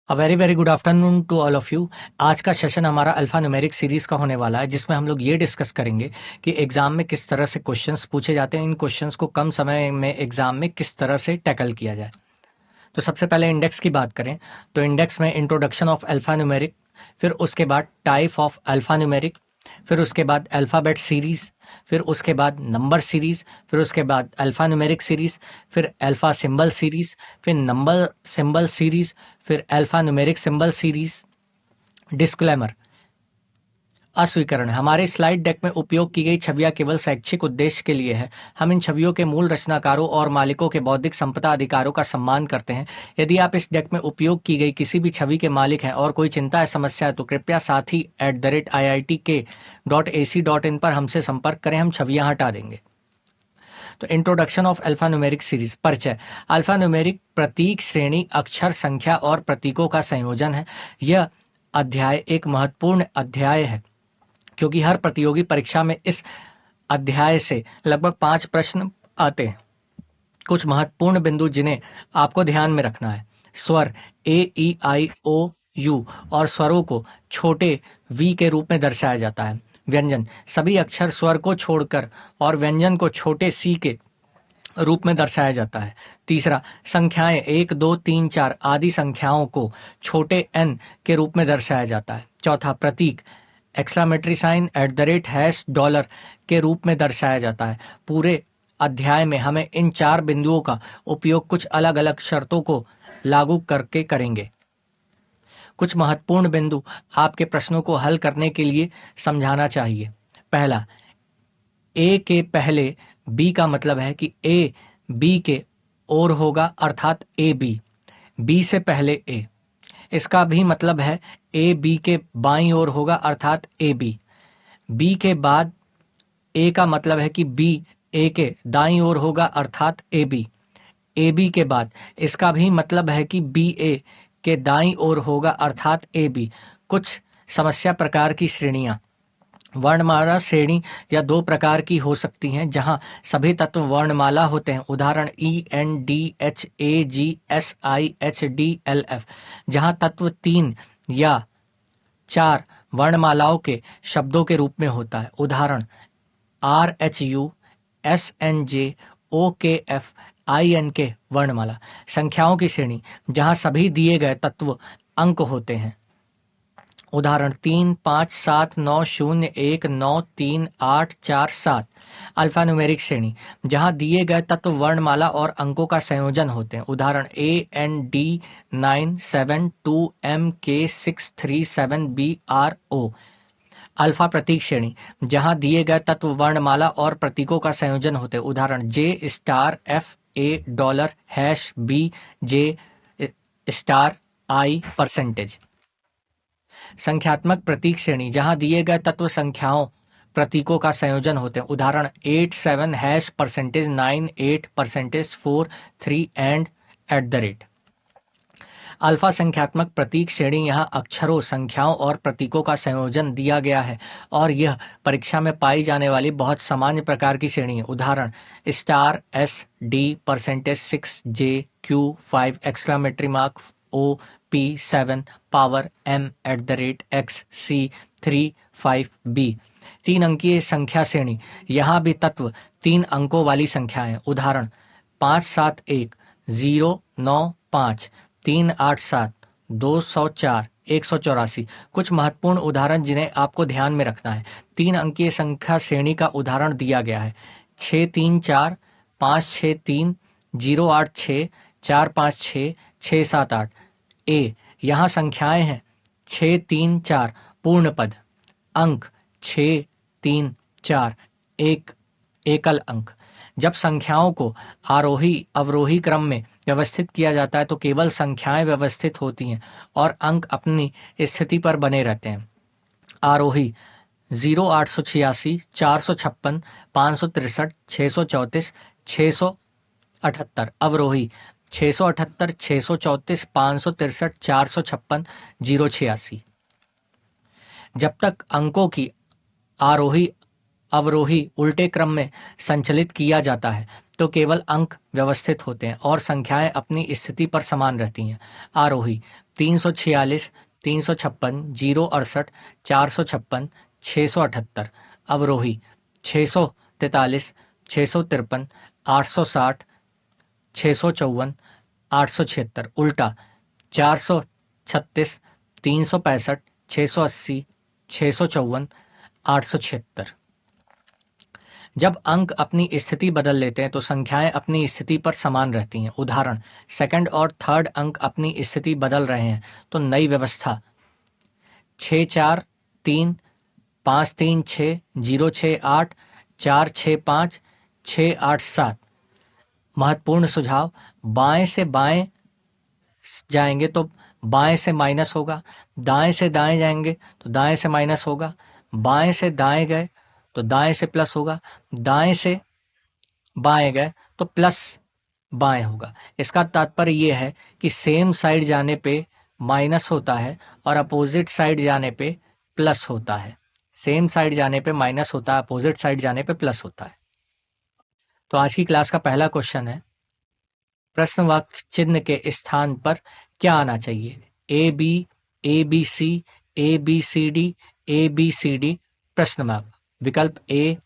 A very very good afternoon to all of you. आज का session हमारा alpha numeric series का होने वाला है, जिसमें हम लोग ये डिस्कस करेंगे कि एग्जाम में किस तरह से क्वेश्चंस पूछे जाते हैं, इन क्वेश्चंस को कम समय में एग्जाम में किस तरह से टैकल किया जाए। तो सबसे पहले इंडेक्स की बात करें तो इंडेक्स में इंट्रोडक्शन ऑफ अल्फा न्यूमेरिक, फिर उसके बाद टाइप ऑफ अल्फा न्यूमेरिक, फिर उसके बाद अल्फ़ाबेट सीरीज, फिर उसके बाद नंबर सीरीज, फिर उसके बाद अल्फा न्यूमेरिक सीरीज, फिर अल्फा सिंबल सीरीज, फिर नंबर सिंबल सीरीज, फिर alpha numeric symbol series. Disclaimer. अस्वीकरण। हमारे स्लाइड डेक में उपयोग की गई छवियां केवल शैक्षिक उद्देश्य के लिए है। हम इन छवियों के मूल रचनाकारों और मालिकों के बौद्धिक संपदा अधिकारों का सम्मान करते हैं। यदि आप इस डेक में उपयोग की गई किसी भी छवि के मालिक हैं और कोई चिंता है, समस्या है, तो कृपया sathi@iitk.ac.in पर हमसे संपर्क करें, हम छवियां हटा देंगे। तो introduction of alpha numeric series. परिचय। अल्फा न्यूमेरिक प्रतीक श्रेणी अक्षर संख्या और प्रतीकों का संयोजन है। यह अध्याय एक महत्वपूर्ण अध्याय है क्योंकि हर प्रतियोगी परीक्षा में इस अध्याय से लगभग 5 प्रश्न आते हैं। कुछ महत्वपूर्ण बिंदु जिन्हें आपको ध्यान में रखना है। स्वर A, E, I, O, U और स्वरों को छोटे V के रूप में दर्शाया जाता है। व्यंजन। सभी अक्षर स्वर को छोड़कर और व्यंजन को छोटे C के रूप में दर्शाया जाता है। तीसरा, संख्याएं 1, 2, 3, 4 आदि संख्याओं को छोटे n के रूप में दर्शाया जाता है। चौथा, प्रतीक एक्सक्लेमेटरी साइन $, के रूप में दर्शाया जाता है। पूरे अध्याय में हमें इन 4 बिंदुओं का उपयोग कुछ अलग अलग शर्तों को लागू करके करेंगे। कुछ महत्वपूर्ण बिंदु आपके प्रश्नों को हल करने के लिए समझाना चाहिए। पहला, ए के पहले बी का मतलब है कि ए बी के ओर होगा, अर्थात ए बी। बी से पहले ए, इसका भी मतलब है ए बी के बाईं ओर होगा, अर्थात ए बी। बी के बाद ए का मतलब है कि बी ए के दाईं ओर होगा, अर्थात ए बी। ए बी के बाद इसका भी मतलब है कि बी ए के दाईं ओर होगा, अर्थात ए बी। कुछ समस्या प्रकार की श्रेणियां। वर्णमाला श्रेणी या 2 प्रकार की हो सकती हैं, जहां सभी तत्व वर्णमाला होते हैं। उदाहरण ENDHAGSIHDLF, जहां तत्व 3 या 4 वर्णमालाओं के शब्दों के रूप में होता है। उदाहरण RHU, SNJ, OKF, INK वर्णमाला। संख्याओं की श्रेणी, जहां सभी दिए गए तत्व अंक होते हैं। उदाहरण 3, 5, 7, 9, 0, 1, 9, 3, 8, 4, 7। अल्फा न्यूमेरिक श्रेणी, जहां दिए गए तत्व वर्णमाला और अंकों का संयोजन होते हैं। उदाहरण AND972MK637BRO। अल्फा प्रतीक श्रेणी, जहां दिए गए तत्व वर्णमाला और प्रतीकों का संयोजन होते हैं। उदाहरण J*FA$#BJ*I%। संख्यात्मक प्रतीक श्रेणी, जहां दिए गए तत्व संख्याओं प्रतीकों का संयोजन होते हैं। उदाहरण 87#98%4 3 अल्फा संख्यात्मक प्रतीक श्रेणी, यहां अक्षरों, संख्याओं और प्रतीकों का संयोजन दिया गया है और यह परीक्षा में पाई जाने वाली बहुत सामान्य प्रकार की श्रेणी है। उदाहरण $SD%6JQ5!O P7 power M@XC35B। 3 अंकीय संख्या श्रेणी, यहां भी तत्व 3 अंकों वाली संख्या है। उदाहरण 5710995 387 204 184। कुछ महत्वपूर्ण उदाहरण जिन्हें आपको ध्यान में रखना है। 3 अंकीय संख्या श्रेणी का उदाहरण दिया गया है। 634 563 086 456 678। ए, यहाँ संख्याएं हैं 634 पूर्ण पद। अंक 634 एक एकल अंक। जब संख्याओं को आरोही अवरोही क्रम में व्यवस्थित किया जाता है तो केवल संख्याएं व्यवस्थित होती हैं और अंक अपनी स्थिति पर बने रहते हैं। आरोही 0886 456 563 634 678। अवरोही 678 634 563 456 086। जब तक अंकों की आरोही अवरोही उल्टे क्रम में संचलित किया जाता है तो केवल अंक व्यवस्थित होते हैं और संख्याएं अपनी स्थिति पर समान रहती हैं। आरोही 346, 356, 068, 456, 678। अवरोही 643, 653, 860, 654, 876। उल्टा 436, 365, 680, 654, 876। जब अंक अपनी स्थिति बदल लेते हैं तो संख्याएं अपनी स्थिति पर समान रहती हैं। उदाहरण, सेकंड और थर्ड अंक अपनी स्थिति बदल रहे हैं तो नई व्यवस्था 643, 536, 068, 465, 687। महत्वपूर्ण सुझाव, बाएं से बाएं जाएंगे तो बाएं से माइनस होगा, दाएं से दाएं जाएंगे तो दाएं से माइनस होगा, बाएं से दाएं गए तो दाएं से प्लस होगा, दाएं से बाएं गए तो प्लस बाएं होगा। इसका तात्पर्य यह है कि सेम साइड जाने पे माइनस होता है और अपोजिट साइड जाने पे प्लस होता है। सेम साइड जाने पे माइनस होता है, अपोजिट साइड जाने पे प्लस होता है। तो आज की क्लास का पहला क्वेश्चन है, प्रश्न वाक्य चिन्ह के स्थान पर क्या आना चाहिए? A B, A B C, A B C D, A B C D, प्रश्न मार्क। विकल्प ए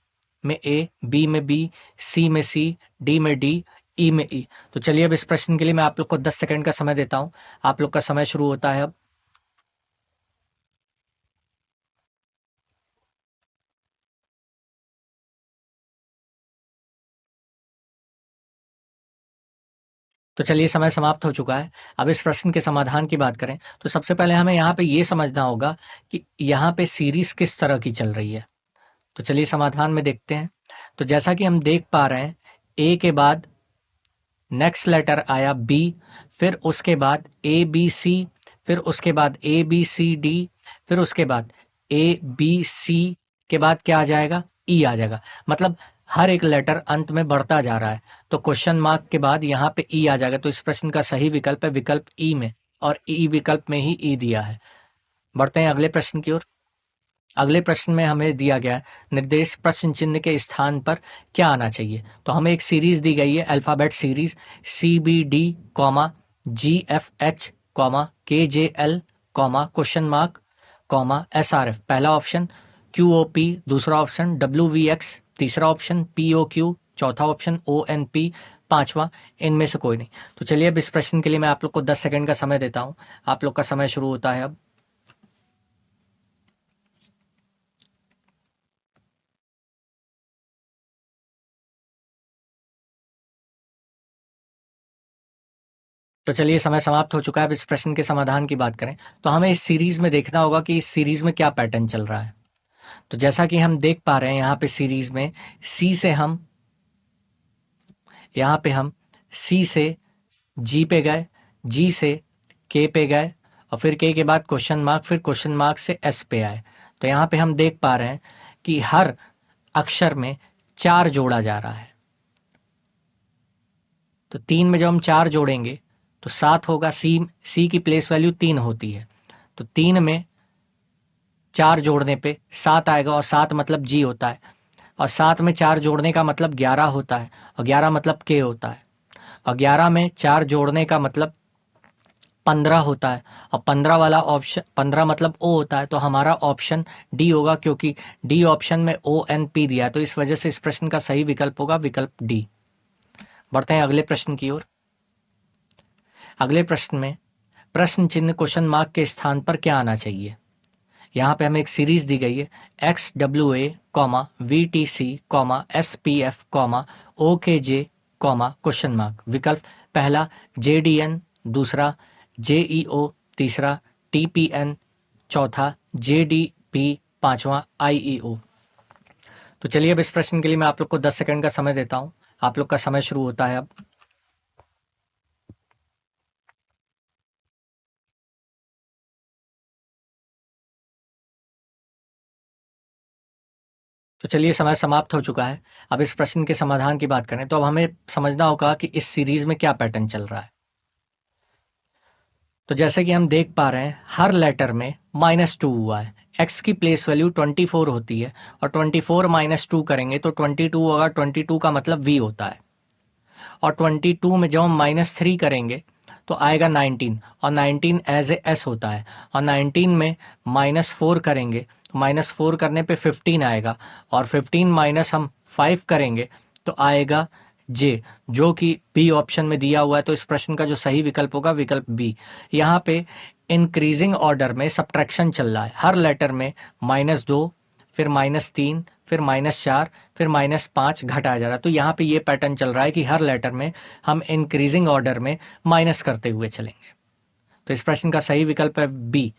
में ए, बी में बी, सी में सी, डी में डी, ई में ई। तो चलिए अब इस प्रश्न के लिए मैं आप लोग को 10 सेकंड का समय देता हूं। आप लोग का समय शुरू होता है अब। तो चलिए समय समाप्त हो चुका है। अब इस प्रश्न के समाधान की बात करें तो सबसे पहले हमें यहाँ पे ये समझना होगा कि यहाँ पे सीरीज किस तरह की चल रही है। तो चलिए समाधान में देखते हैं। तो जैसा कि हम देख पा रहे हैं, ए के बाद नेक्स्ट लेटर आया बी, फिर उसके बाद ए बी सी, फिर उसके बाद ए बी सी डी, फिर उसके बाद ए बी सी के बाद क्या आ जाएगा? ई आ जाएगा। मतलब हर एक लेटर अंत में बढ़ता जा रहा है। तो क्वेश्चन मार्क के बाद यहाँ पे ई आ जाएगा। तो इस प्रश्न का सही विकल्प है विकल्प ई में, और ई विकल्प में ही ई दिया है। बढ़ते हैं अगले प्रश्न की ओर। अगले प्रश्न में हमें दिया गया है, निर्देश प्रश्न चिन्ह के स्थान पर क्या आना चाहिए? तो हमें एक सीरीज दी गई है, alphabet series CBD, GFH, KJL, question mark, SRF। पहला ऑप्शन, QOP दूसरा ऑप्शन, WVX तीसरा ऑप्शन, POQ चौथा ऑप्शन, ONP पांचवा। इनमें से कोई नहीं। तो चलिए अब इस प्रश्न के लिए मैं आप लोग को 10 सेकंड का समय देता हूं। आप लोग का समय शुरू होता है अब। तो चलिए समय समाप्त हो चुका है। अब इस प्रश्न के समाधान की बात करें तो हमें इस सीरीज में देखना होगा कि इस सीरीज में क्या पैटर्न चल रहा है। तो जैसा कि हम देख पा रहे हैं यहाँ पे सीरीज में सी से हम सी से जी पे गए, जी से के पे गए, और फिर के बाद क्वेश्चन मार्क, फिर क्वेश्चन मार्क से एस पे आए। तो यहाँ पे हम देख पा रहे हैं कि हर अक्षर में 4 जोड़ा जा रहा है। तो 3 में जब हम 4 जोड़ेंगे तो 7 होगा। सी की प्लेस वैल्यू 3 होती है। तो 3 में 4 जोड़ने पे 7 आएगा, और 7 मतलब जी होता है, और 7 में 4 जोड़ने का मतलब 11 होता है, और 11 मतलब के होता है, और 11 में 4 जोड़ने का मतलब 15 होता है, और 15 वाला ऑप्शन 15 मतलब ओ होता है। तो हमारा ऑप्शन डी होगा, क्योंकि डी ऑप्शन में ONP दिया है। तो इस वजह से इस प्रश्न का सही विकल्प होगा विकल्प डी। बढ़ते हैं अगले प्रश्न की ओर। अगले प्रश्न में प्रश्न चिन्ह क्वेश्चन मार्क के स्थान पर क्या आना चाहिए? यहाँ पे हमें एक सीरीज दी गई है, XWA, VTC, SPF, OKJ, question mark. विकल्प पहला JDN, दूसरा JEO, तीसरा TPN, चौथा JDP, पांचवा IEO। तो चलिए अब इस प्रश्न के लिए मैं आप लोग को 10 सेकंड का समय देता हूं। आप लोग का समय शुरू होता है अब। तो चलिए समय समाप्त हो चुका है। अब इस प्रश्न के समाधान की बात करें तो अब हमें समझना होगा कि इस सीरीज में क्या पैटर्न चल रहा है। तो जैसे कि हम देख पा रहे हैं हर लेटर में -2 हुआ है। x की प्लेस वैल्यू 24 होती है और 24 माइनस 2 करेंगे तो 22 होगा। 22 का मतलब v होता है और 22 में जब हम -3 करेंगे तो आएगा 19 और 19 एज ए एस होता है और 19 में -4 करेंगे तो -4 करने पे 15 आएगा और 15 माइनस हम 5 करेंगे तो आएगा जे, जो कि बी ऑप्शन में दिया हुआ है। तो इस प्रश्न का जो सही विकल्प होगा विकल्प बी। यहाँ पे इंक्रीजिंग ऑर्डर में सब्ट्रैक्शन चल रहा है, हर लेटर में -2 फिर -3 फिर -4 फिर -5 घटाया जा रहा है। तो यहाँ पे ये पैटर्न चल रहा है कि हर लेटर में हम इंक्रीजिंग ऑर्डर में माइनस करते हुए चलेंगे। तो इस प्रश्न का सही विकल्प है बी,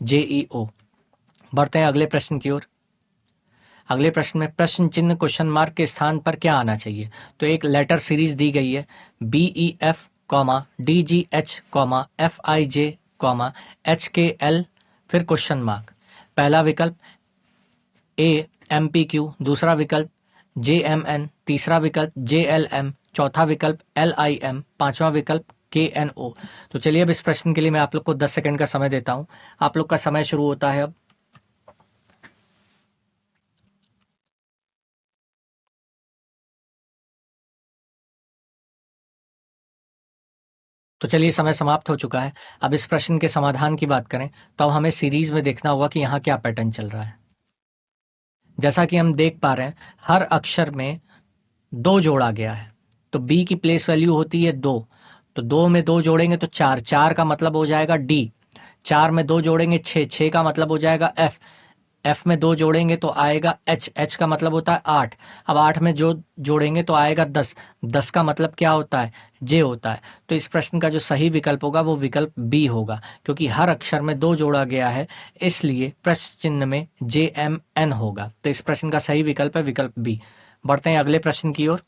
JEO। बढ़ते हैं अगले प्रश्न की ओर। अगले प्रश्न में प्रश्न चिन्ह क्वेश्चन मार्क के स्थान पर क्या आना चाहिए। तो एक लेटर सीरीज दी गई है BEF, DGH, FIJ, HKL, फिर क्वेश्चन मार्क। पहला विकल्प ए MPQ, दूसरा विकल्प JMN, तीसरा विकल्प JLM, चौथा विकल्प LIM, पांचवा विकल्प KNO। तो चलिए अब इस प्रश्न के लिए मैं आप लोग को 10 सेकंड का समय देता हूं। आप लोग का समय शुरू होता है अब। तो चलिए समय समाप्त हो चुका है। अब इस प्रश्न के समाधान की बात करें तो अब हमें सीरीज में देखना होगा कि यहाँ क्या पैटर्न चल रहा है। जैसा कि हम देख पा रहे हैं हर अक्षर में 2 जोड़ा गया है। तो बी की प्लेस वैल्यू होती है 2, तो 2 में 2 जोड़ेंगे तो 4, 4 का मतलब हो जाएगा डी। 4 में 2 जोड़ेंगे 6, 6 का मतलब हो जाएगा एफ। एफ में 2 जोड़ेंगे तो आएगा एच, एच का मतलब होता है 8। अब 8 में जो जोड़ेंगे तो आएगा 10, 10 का मतलब क्या होता है, जे होता है। तो इस प्रश्न का जो सही विकल्प होगा वो विकल्प बी होगा, क्योंकि हर अक्षर में 2 जोड़ा गया है, इसलिए प्रश्न चिन्ह में JMN होगा। तो इस प्रश्न का सही विकल्प है विकल्प बी। बढ़ते हैं अगले प्रश्न की ओर।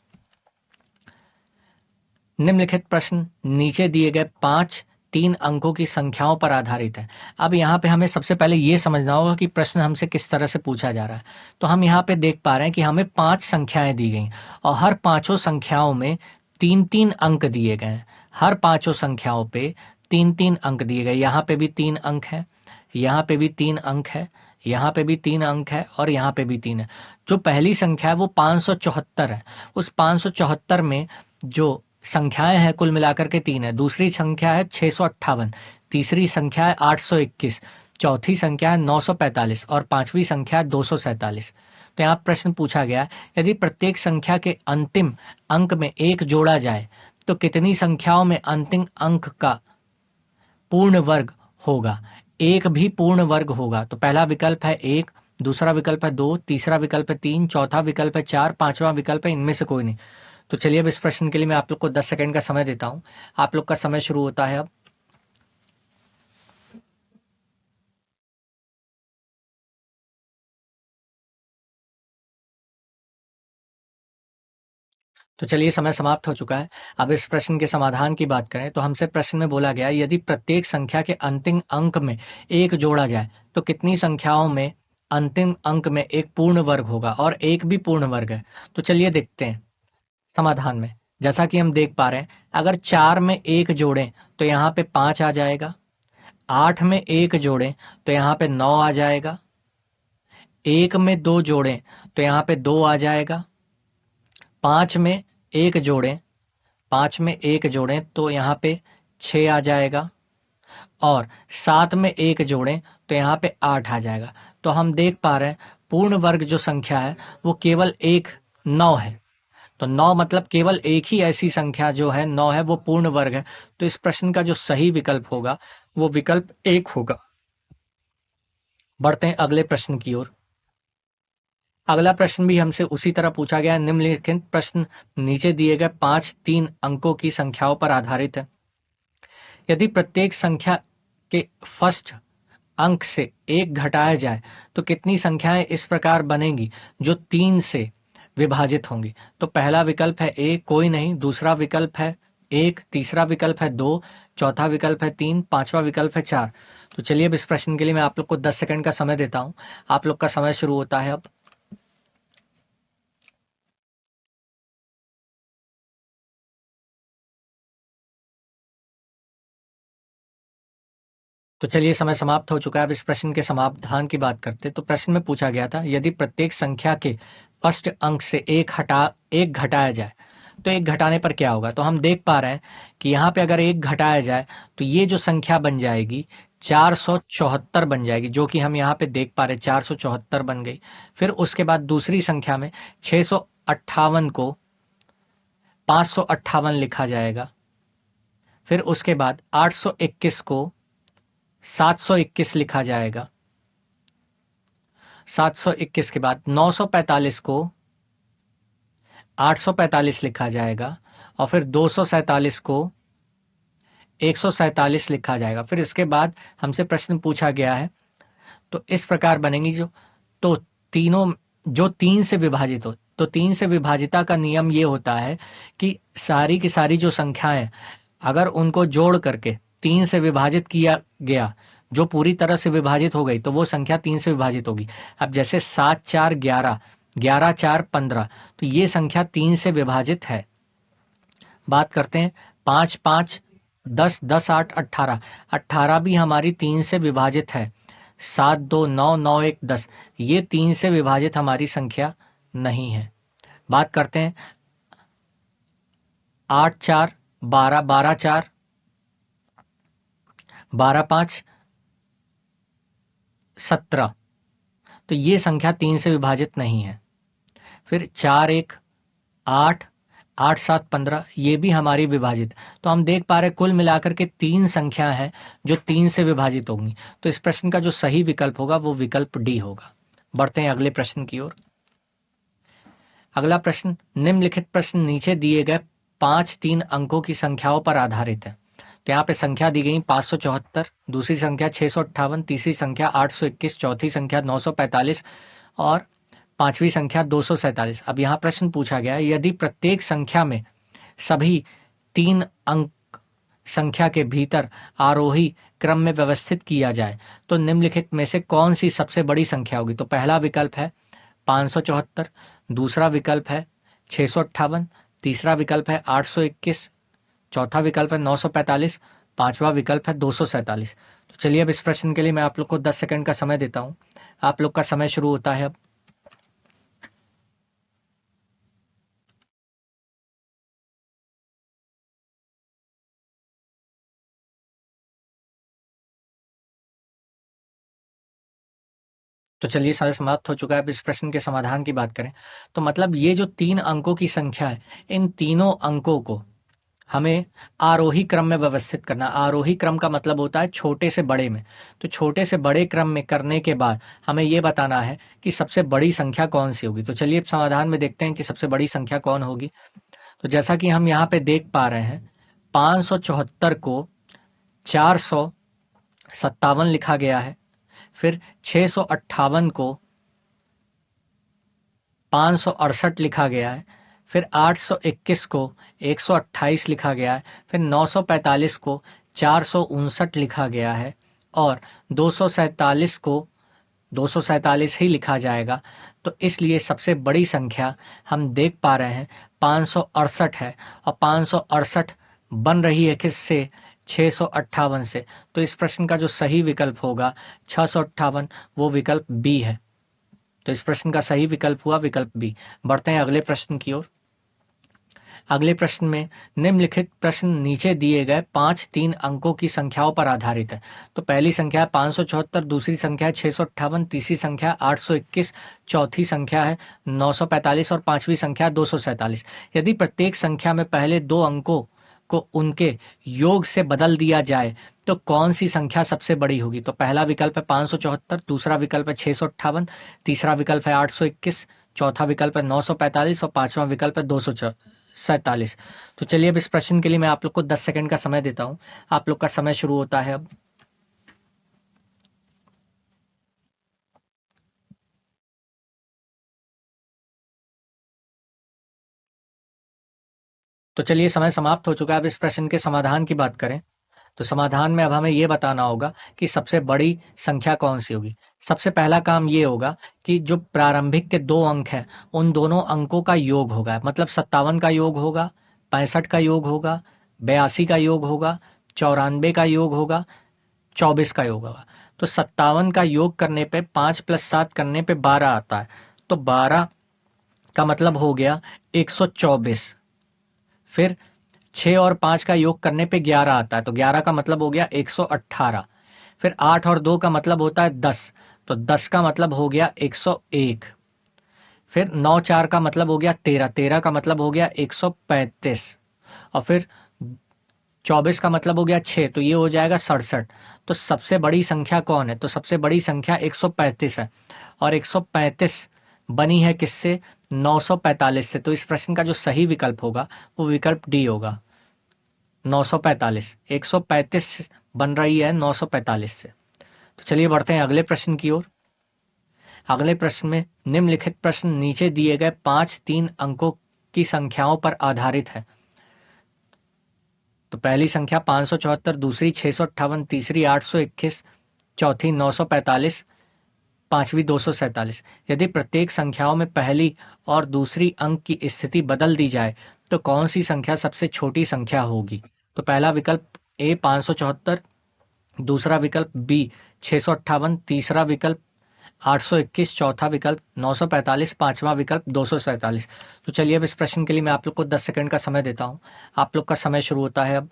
निम्नलिखित प्रश्न नीचे दिए गए 5 3 अंकों की संख्याओं पर आधारित है। अब यहाँ पे हमें सबसे पहले ये समझना होगा कि प्रश्न हमसे किस तरह से पूछा जा रहा है। तो हम यहाँ पे देख पा रहे हैं कि हमें 5 संख्याएं दी गई और हर पांचों संख्याओं में 3-3 अंक दिए गए हैं। हर पांचों संख्याओं पे 3-3 अंक दिए गए। यहाँ पे भी 3 अंक है, यहाँ पे भी 3 अंक है, यहाँ पे भी 3 अंक है और यहाँ पे भी 3 है। जो पहली संख्या है वो 574 है। उस 574 में जो संख्याएं हैं कुल मिलाकर के 3 है। दूसरी संख्या है 658, तीसरी संख्या है 821, चौथी संख्या है 945 और पांचवी संख्या है 247। तो यहाँ प्रश्न पूछा गया, यदि प्रत्येक संख्या के अंतिम अंक में 1 जोड़ा जाए तो कितनी संख्याओं में अंतिम अंक का पूर्ण वर्ग होगा। एक भी पूर्ण वर्ग होगा। तो पहला विकल्प है 1, दूसरा विकल्प है 2, तीसरा विकल्प है 3, चौथा विकल्प है 4, पांचवा विकल्प है इनमें से कोई नहीं। तो चलिए अब इस प्रश्न के लिए मैं आप लोग को 10 सेकंड का समय देता हूं। आप लोग का समय शुरू होता है अब। तो चलिए समय समाप्त हो चुका है। अब इस प्रश्न के समाधान की बात करें तो हमसे प्रश्न में बोला गया यदि प्रत्येक संख्या के अंतिम अंक में 1 जोड़ा जाए तो कितनी संख्याओं में अंतिम अंक में एक पूर्ण वर्ग होगा और एक भी पूर्ण वर्ग है। तो चलिए देखते हैं समाधान में। जैसा कि हम देख पा रहे हैं अगर 4 में 1 जोड़ें तो यहाँ पे 5 आ जाएगा, 8 में 1 जोड़ें तो यहाँ पे 9 आ जाएगा, 1 में 2 जोड़ें तो यहाँ पे 2 आ जाएगा, 5 में 1 जोड़ें 5 में 1 जोड़ें तो यहाँ पे 6 आ जाएगा और 7 में 1 जोड़ें तो यहाँ पे 8 आ जाएगा। तो हम देख पा रहे हैं पूर्ण वर्ग जो संख्या है वो केवल एक 9 है। तो 9 मतलब केवल एक ही ऐसी संख्या जो है 9 है वो पूर्ण वर्ग है। तो इस प्रश्न का जो सही विकल्प होगा वो विकल्प 1 होगा। बढ़ते हैं अगले प्रश्न की ओर। अगला प्रश्न भी हमसे उसी तरह पूछा गया है। निम्नलिखित प्रश्न नीचे दिए गए 5 3 अंकों की संख्याओं पर आधारित है। यदि प्रत्येक संख्या के फर्स्ट अंक से 1 घटाया जाए तो कितनी संख्याएं इस प्रकार बनेंगी जो 3 से विभाजित होंगी। तो पहला विकल्प है ए कोई नहीं, दूसरा विकल्प है 1, तीसरा विकल्प है 2, चौथा विकल्प है 3, पांचवा विकल्प है 4। तो चलिए अब इस प्रश्न के लिए मैं आप लोग को 10 सेकंड का समय देता हूं। आप लोग का समय शुरू होता है अब। तो चलिए समय समाप्त हो चुका है। अब इस प्रश्न के समाधान की बात करते। तो प्रश्न में पूछा गया था, यदि प्रत्येक संख्या के फर्स्ट अंक से एक घटाया जाए तो एक घटाने पर क्या होगा। तो हम देख पा रहे हैं कि यहाँ पे अगर एक घटाया जाए तो ये जो संख्या बन जाएगी 474 बन जाएगी, जो कि हम यहाँ पे देख पा रहे हैं 474 बन गई। फिर उसके बाद दूसरी संख्या में 658 को 558 लिखा जाएगा। फिर उसके बाद 821 को 721 लिखा जाएगा। 721 के बाद 945 को 845 लिखा जाएगा और फिर 247 को 147 लिखा जाएगा। फिर इसके बाद हमसे प्रश्न पूछा गया है, तो इस प्रकार बनेंगी तो तीनों जो 3 से विभाजित हो। तो 3 से विभाजिता का नियम ये होता है कि सारी की सारी जो संख्याएं अगर उनको जोड़ करके 3 से विभाजित किया गया, जो पूरी तरह से विभाजित हो गई, तो वो संख्या 3 से विभाजित होगी। अब जैसे 7 4 11, 11 4 15, तो ये संख्या 3 से विभाजित है। बात करते हैं 5 5 10 10 8 18, 18 भी हमारी 3 से विभाजित है। 7 2 9 9 1 10, ये 3 से विभाजित हमारी संख्या नहीं है। बात करते हैं 8 4 12, 12 4 12 5 17, तो ये संख्या 3 से विभाजित नहीं है। फिर 4 1 8 8 7 15, ये भी हमारी विभाजित। तो हम देख पा रहे कुल मिलाकर के 3 संख्या है जो 3 से विभाजित होंगी। तो इस प्रश्न का जो सही विकल्प होगा वो विकल्प डी होगा। बढ़ते हैं अगले प्रश्न की ओर। अगला प्रश्न, निम्नलिखित प्रश्न नीचे दिए गए 5 3 अंकों की संख्याओं पर आधारित है। तो यहाँ पे संख्या दी गई 574, दूसरी संख्या 658, तीसरी संख्या 821, चौथी संख्या 945 और पांचवी संख्या 247। अब यहाँ प्रश्न पूछा गया है, यदि प्रत्येक संख्या में सभी 3 अंक संख्या के भीतर आरोही क्रम में व्यवस्थित किया जाए तो निम्नलिखित में से कौन सी सबसे बड़ी संख्या होगी। तो पहला विकल्प है 574, दूसरा विकल्प है 658, तीसरा विकल्प है 821, चौथा विकल्प है 945, पांचवा विकल्प है 247। तो चलिए अब इस प्रश्न के लिए मैं आप लोग को 10 सेकंड का समय देता हूं। आप लोग का समय शुरू होता है अब। तो चलिए समय समाप्त हो चुका है। अब इस प्रश्न के समाधान की बात करें तो मतलब ये जो 3 अंकों की संख्या है, इन तीनों अंकों को हमें आरोही क्रम में व्यवस्थित करना। आरोही क्रम का मतलब होता है छोटे से बड़े में। तो छोटे से बड़े क्रम में करने के बाद हमें यह बताना है कि सबसे बड़ी संख्या कौन सी होगी। तो चलिए अब समाधान में देखते हैं कि सबसे बड़ी संख्या कौन होगी। तो जैसा कि हम यहाँ पे देख पा रहे हैं 574 को 457 लिखा गया है। फिर 658 को 568 लिखा गया है। फिर 821 को 128 लिखा गया है। फिर 945 को 459 लिखा गया है और 247 को 247 ही लिखा जाएगा। तो इसलिए सबसे बड़ी संख्या हम देख पा रहे हैं 568 है और 568 बन रही है किससे, 658 से। तो इस प्रश्न का जो सही विकल्प होगा 658, वो विकल्प बी है। तो इस प्रश्न का सही विकल्प हुआ विकल्प बी। बढ़ते हैं अगले प्रश्न की ओर। अगले प्रश्न में निम्नलिखित प्रश्न नीचे दिए गए 5 3 अंकों की संख्याओं पर आधारित है। तो पहली संख्या है 574, दूसरी संख्या है 658, तीसरी संख्या 821, चौथी संख्या है 945 और पांचवी संख्या 247। यदि प्रत्येक संख्या में पहले 2 अंकों को उनके योग से बदल दिया जाए तो कौन सी संख्या सबसे बड़ी होगी। तो पहला विकल्प है 574, दूसरा विकल्प है 658, तीसरा विकल्प है 821, चौथा विकल्प है 945 और पांचवा विकल्प है 247। तो चलिए अब इस प्रश्न के लिए मैं आप लोग को 10 सेकंड का समय देता हूं। आप लोग का समय शुरू होता है अब। तो चलिए समय समाप्त हो चुका है। अब इस प्रश्न के समाधान की बात करें तो समाधान में अब हमें यह बताना होगा कि सबसे बड़ी संख्या कौन सी होगी। सबसे पहला काम ये होगा कि जो प्रारंभिक के 2 अंक हैं उन दोनों अंकों का योग होगा। मतलब 57 का योग होगा, 65 का योग होगा, 82 का योग होगा, 94 का योग होगा, 24 का योग होगा। तो 57 का योग करने पे 5 + 7 करने पे 12 आता है। तो 12 का मतलब हो गया 124। फिर 6 और 5 का योग करने पे 11 आता है। तो 11 का मतलब हो गया 118। फिर 8 और 2 का मतलब होता है 10। तो 10 का मतलब हो गया 101। फिर 9 4 का मतलब हो गया 13। 13 का मतलब हो गया 135। और फिर 24 का मतलब हो गया 6। तो ये हो जाएगा 67। तो सबसे बड़ी संख्या कौन है? तो सबसे बड़ी संख्या 135 है। और 135 बनी है किससे? 945 से। तो इस प्रश्न का जो सही विकल्प होगा वो विकल्प डी होगा, 945। 135 बन रही है 945 से। तो चलिए बढ़ते हैं अगले प्रश्न की ओर। अगले प्रश्न में निम्नलिखित प्रश्न नीचे दिए गए 5 3 अंकों की संख्याओं पर आधारित है। तो पहली संख्या 574, दूसरी 658, तीसरी 821, चौथी 945, पांचवी 247। यदि प्रत्येक संख्याओं में पहली और दूसरी अंक की स्थिति बदल दी जाए तो कौन सी संख्या सबसे छोटी संख्या होगी? तो पहला विकल्प ए 574, दूसरा विकल्प बी 658, तीसरा विकल्प 821, चौथा विकल्प 945, पांचवा विकल्प 247। तो चलिए अब इस प्रश्न के लिए मैं आप लोग को 10 सेकंड का समय देता हूं। आप लोग का समय शुरू होता है अब।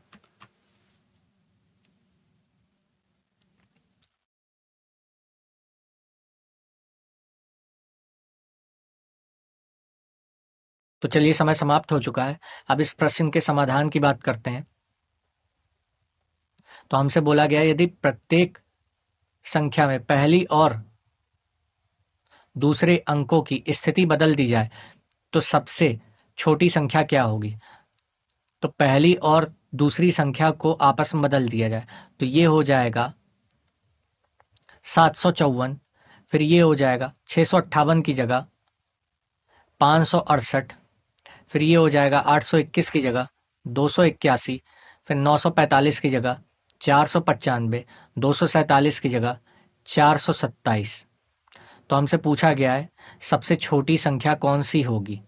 तो चलिए समय समाप्त हो चुका है। अब इस प्रश्न के समाधान की बात करते हैं। तो हमसे बोला गया यदि प्रत्येक संख्या में पहली और दूसरे अंकों की स्थिति बदल दी जाए तो सबसे छोटी संख्या क्या होगी? तो पहली और दूसरी संख्या को आपस में बदल दिया जाए तो ये हो जाएगा 754। फिर ये हो जाएगा 658 की जगह 568। फिर ये हो जाएगा 821 की जगह 281। फिर 945 की जगह 495, 247 की जगह 427। तो हमसे पूछा गया है सबसे छोटी संख्या कौन सी होगी?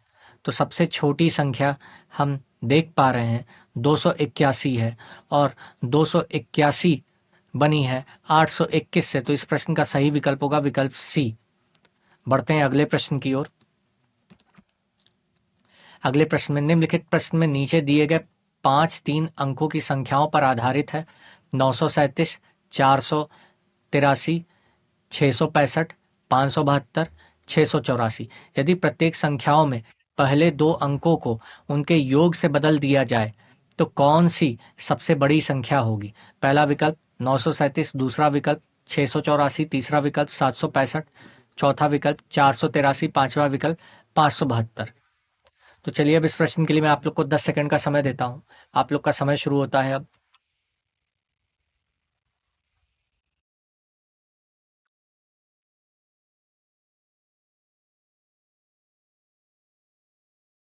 तो सबसे छोटी संख्या हम देख पा रहे हैं 281 है और 281 बनी है 821 से। तो इस प्रश्न का सही विकल्प होगा विकल्प सी। बढ़ते हैं अगले प्रश्न की ओर। अगले प्रश्न में निम्नलिखित प्रश्न में नीचे दिए गए 5 3 अंकों की संख्याओं पर आधारित है। 937, 483, 665, 572, 684। यदि प्रत्येक संख्याओं में पहले दो अंकों को उनके योग से बदल दिया जाए तो कौन सी सबसे बड़ी संख्या होगी? पहला विकल्प 937, दूसरा विकल्प 684, तीसरा विकल्प 765, चौथा विकल्प 483, पांचवा विकल्प 572। तो चलिए अब इस प्रश्न के लिए मैं आप लोग को 10 सेकंड का समय देता हूं। आप लोग का समय शुरू होता है अब।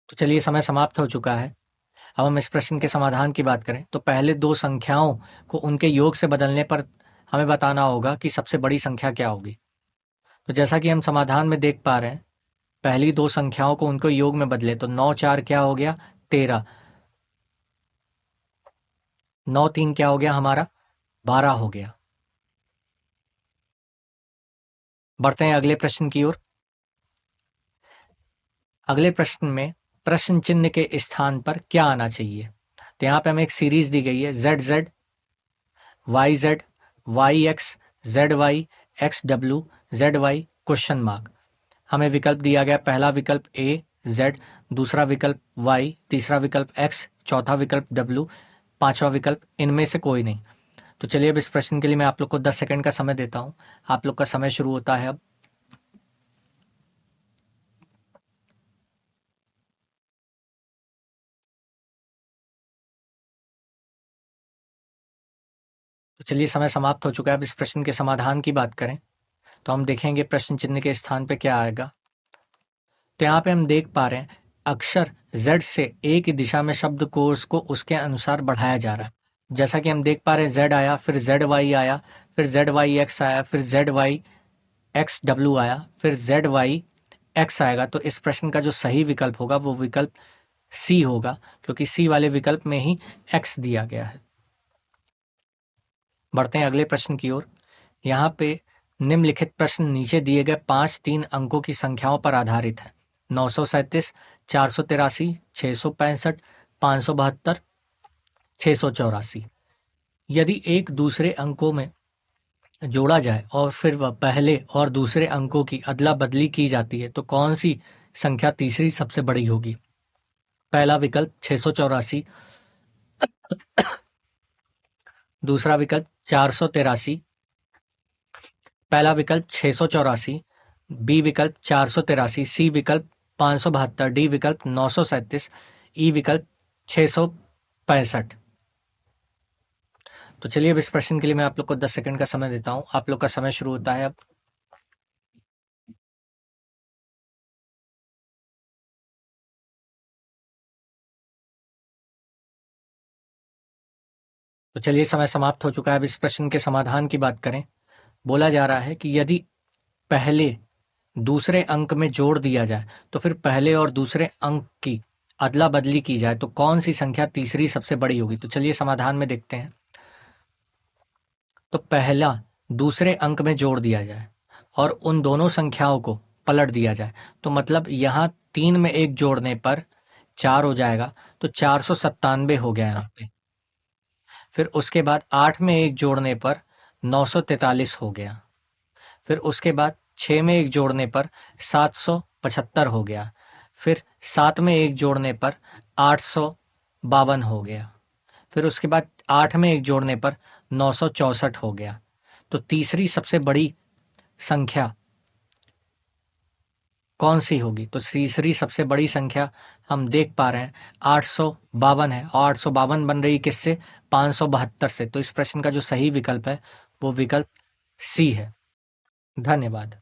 तो चलिए समय समाप्त हो चुका है। अब हम इस प्रश्न के समाधान की बात करें तो पहले दो संख्याओं को उनके योग से बदलने पर हमें बताना होगा कि सबसे बड़ी संख्या क्या होगी। तो जैसा कि हम समाधान में देख पा रहे हैं पहली दो संख्याओं को उनको योग में बदले तो 9 4 क्या हो गया? 13। 9 3 क्या हो गया हमारा? 12 हो गया। बढ़ते हैं अगले प्रश्न की ओर। अगले प्रश्न में प्रश्न चिन्ह के स्थान पर क्या आना चाहिए? तो यहाँ पे हमें एक सीरीज दी गई है ZZ, YZ, YX, ZY, XW, ZY question mark. हमें विकल्प दिया गया पहला विकल्प A Z, दूसरा विकल्प Y, तीसरा विकल्प X, चौथा विकल्प W, पांचवा विकल्प इनमें से कोई नहीं। तो चलिए अब इस प्रश्न के लिए मैं आप लोग को 10 सेकंड का समय देता हूं। आप लोग का समय शुरू होता है अब। तो चलिए समय समाप्त हो चुका है। अब इस प्रश्न के समाधान की बात करें तो हम देखेंगे प्रश्न चिन्ह के स्थान पे क्या आएगा। तो यहाँ पे हम देख पा रहे हैं अक्षर Z से A की दिशा में शब्दकोश को उसके अनुसार बढ़ाया जा रहा है। जैसा कि हम देख पा रहे हैं Z आया, फिर ZY आया, फिर ZYX आया, फिर ZYXW आया, फिर ZYX आएगा। तो इस प्रश्न का जो सही विकल्प होगा वो विकल्प सी होगा क्योंकि सी वाले विकल्प में ही X दिया गया है। बढ़ते हैं अगले प्रश्न की ओर। यहाँ पे निम्नलिखित प्रश्न नीचे दिए गए 5 3 अंकों की संख्याओं पर आधारित है। 937, 483, 665, 572, 684। यदि एक दूसरे अंकों में जोड़ा जाए और फिर वह पहले और दूसरे अंकों की अदला बदली की जाती है तो कौन सी संख्या तीसरी सबसे बड़ी होगी? पहला विकल्प 684, दूसरा विकल्प 483, पहला विकल्प 684, बी विकल्प 483, सी विकल्प 572, डी विकल्प 937, ई विकल्प 665। तो चलिए अब इस प्रश्न के लिए मैं आप लोग को 10 सेकंड का समय देता हूं। आप लोग का समय शुरू होता है अब। तो चलिए समय समाप्त हो चुका है। अब इस प्रश्न के समाधान की बात करें। बोला जा रहा है कि यदि पहले दूसरे अंक में जोड़ दिया जाए तो फिर पहले और दूसरे अंक की अदला बदली की जाए तो कौन सी संख्या तीसरी सबसे बड़ी होगी? तो चलिए समाधान में देखते हैं। तो पहला दूसरे अंक में जोड़ दिया जाए और उन दोनों संख्याओं को पलट दिया जाए तो मतलब यहाँ 3 में 1 जोड़ने पर 4 हो जाएगा, तो 497 हो गया यहाँ पे। फिर उसके बाद 8 में 1 जोड़ने पर 943 हो गया। फिर उसके बाद 6 में 1 जोड़ने पर 775 हो गया। फिर 7 में 1 जोड़ने पर 852 हो गया। फिर उसके बाद 8 में 1 जोड़ने पर 964 हो गया। तो तीसरी सबसे बड़ी संख्या कौन सी होगी? तो तीसरी सबसे बड़ी संख्या हम देख पा रहे हैं 852 है और 852 बन रही किससे? 572 से। तो इस प्रश्न का जो सही विकल्प है वो विकल्प सी है। धन्यवाद।